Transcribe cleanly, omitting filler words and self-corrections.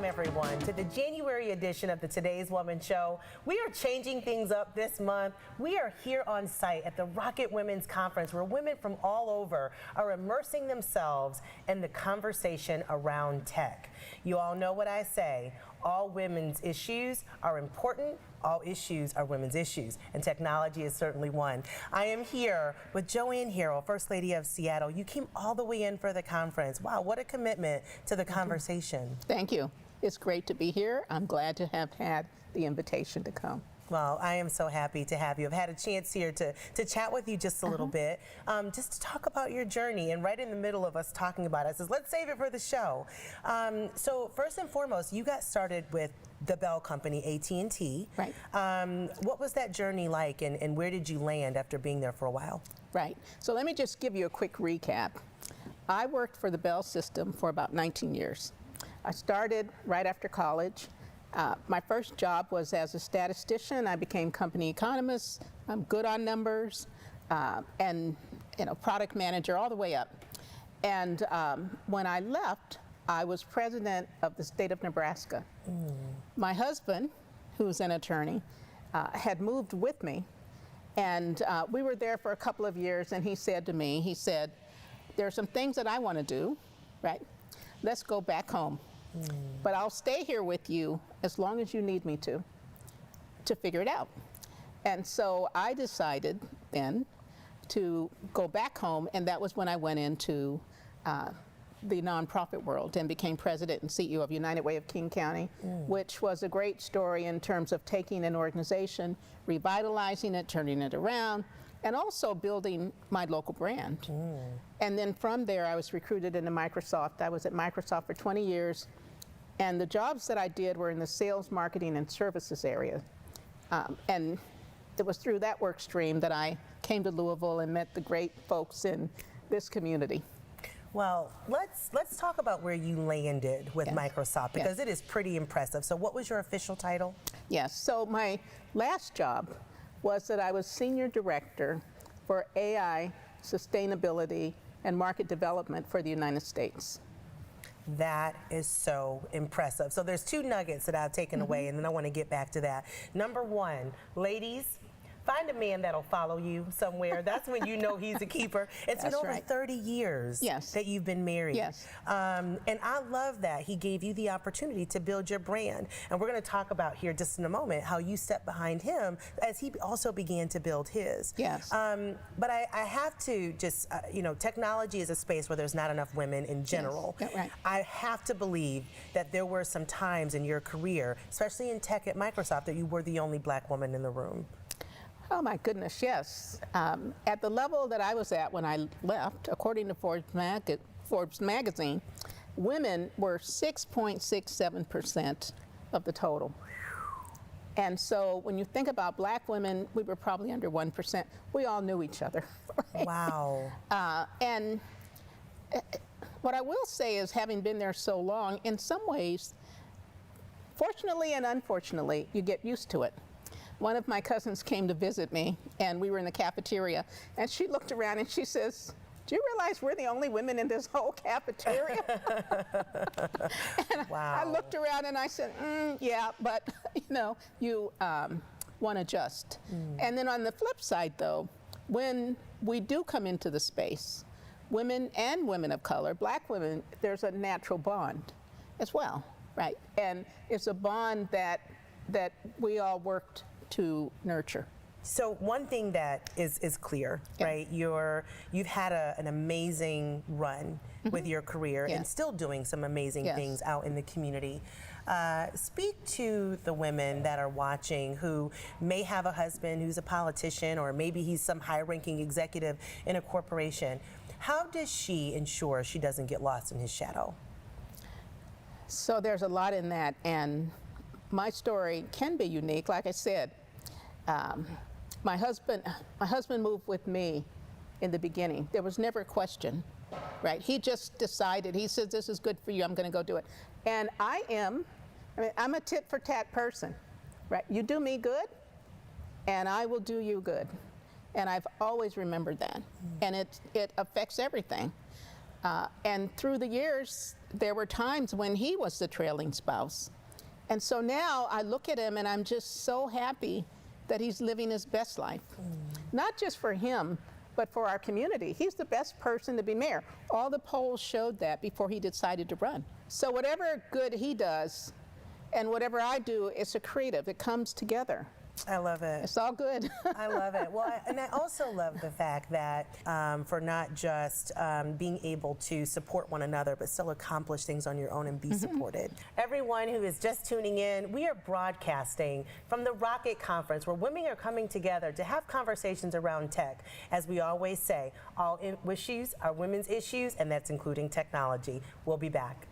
Welcome, everyone, to the January edition of the Today's Woman Show. We are changing things up this month. We are here on site at the Rocket Women's Conference, where women from all over are immersing themselves in the conversation around tech. You all know what I say. All women's issues are important. All issues are women's issues, and technology is certainly one. I am here with Joanne, Harrell, First Lady of Seattle. You came all the way in for the conference. Wow, what a commitment to the conversation. Thank you. It's great to be here. I'm glad to have had the invitation to come. Well, I am so happy to have you. I've had a chance here to chat with you just a little bit, just to talk about your journey. And right in the middle of us talking about it, says, let's save it for the show. So first and foremost, you got started with the Bell Company, AT&T. Right. What was that journey like, and where did you land after being there for a while? Right. So let me just give you a quick recap. I worked for the Bell system for about 19 years. I started right after college. My first job was as a statistician. I became company economist. I'm good on numbers, and product manager all the way up. And when I left, I was president of the state of Nebraska. My husband, who's an attorney, had moved with me, and we were there for a couple of years. And he said to me, he said, "There are some things that I want to do, right? Let's go back home. But I'll stay here with you as long as you need me to figure it out." And so I decided then to go back home, and that was when I went into the nonprofit world and became president and CEO of United Way of King County, which was a great story in terms of taking an organization, revitalizing it, turning it around, and also building my local brand. And then from there, I was recruited into Microsoft. I was at Microsoft for 20 years. And the jobs that I did were in the sales, marketing, and services area. And it was through that work stream that I came to Louisville and met the great folks in this community. Well, let's talk about where you landed with Microsoft, because it is pretty impressive. So what was your official title? Yes, so my last job was that I was Senior Director for AI, Sustainability, and Market Development for the United States. That is so impressive. So there's two nuggets that I've taken away, and then I want to get back to that. Number one, ladies, find a man that'll follow you somewhere. That's when you know he's a keeper. It's been over 30 years that you've been married. And I love that he gave you the opportunity to build your brand. And we're going to talk about here just in a moment how you stepped behind him as he also began to build his. But I have to just, technology is a space where there's not enough women in general. I have to believe that there were some times in your career, especially in tech at Microsoft, that you were the only black woman in the room. Oh my goodness, yes. At the level that I was at when I left, according to Forbes magazine, women were 6.67% of the total. And so when you think about black women, we were probably under 1%. We all knew each other. Wow. And what I will say is, having been there so long, in some ways, fortunately and unfortunately, you get used to it. One of my cousins came to visit me, and we were in the cafeteria, and she looked around and she says, "Do you realize we're the only women in this whole cafeteria?" And I looked around and I said, yeah, but you want to adjust. And then on the flip side, though, when we do come into the space, women and women of color, black women, there's a natural bond as well, right? And it's a bond that we all worked to nurture. So one thing that is clear, right? You've had an amazing run with your career and still doing some amazing things out in the community. Speak to the women that are watching who may have a husband who's a politician, or maybe he's some high-ranking executive in a corporation. How does she ensure she doesn't get lost in his shadow? So there's a lot in that, and my story can be unique. Like I said, my husband moved with me in the beginning. There was never a question, right? He just decided. He said, "This is good for you. I'm going to go do it." And I'm a tit for tat person, right? You do me good, and I will do you good. And I've always remembered that, and it affects everything. And through the years, there were times when he was the trailing spouse. And so now I look at him and I'm just so happy that he's living his best life. Not just for him, but for our community. He's the best person to be mayor. All the polls showed that before he decided to run. So whatever good he does and whatever I do, it's a creative. It comes together. I love it. It's all good. I love it. Well, and I also love the fact that for not just being able to support one another, but still accomplish things on your own and be supported. Everyone who is just tuning in, we are broadcasting from the Rocket Conference, where women are coming together to have conversations around tech. As we always say, all issues are women's issues, and that's including technology. We'll be back.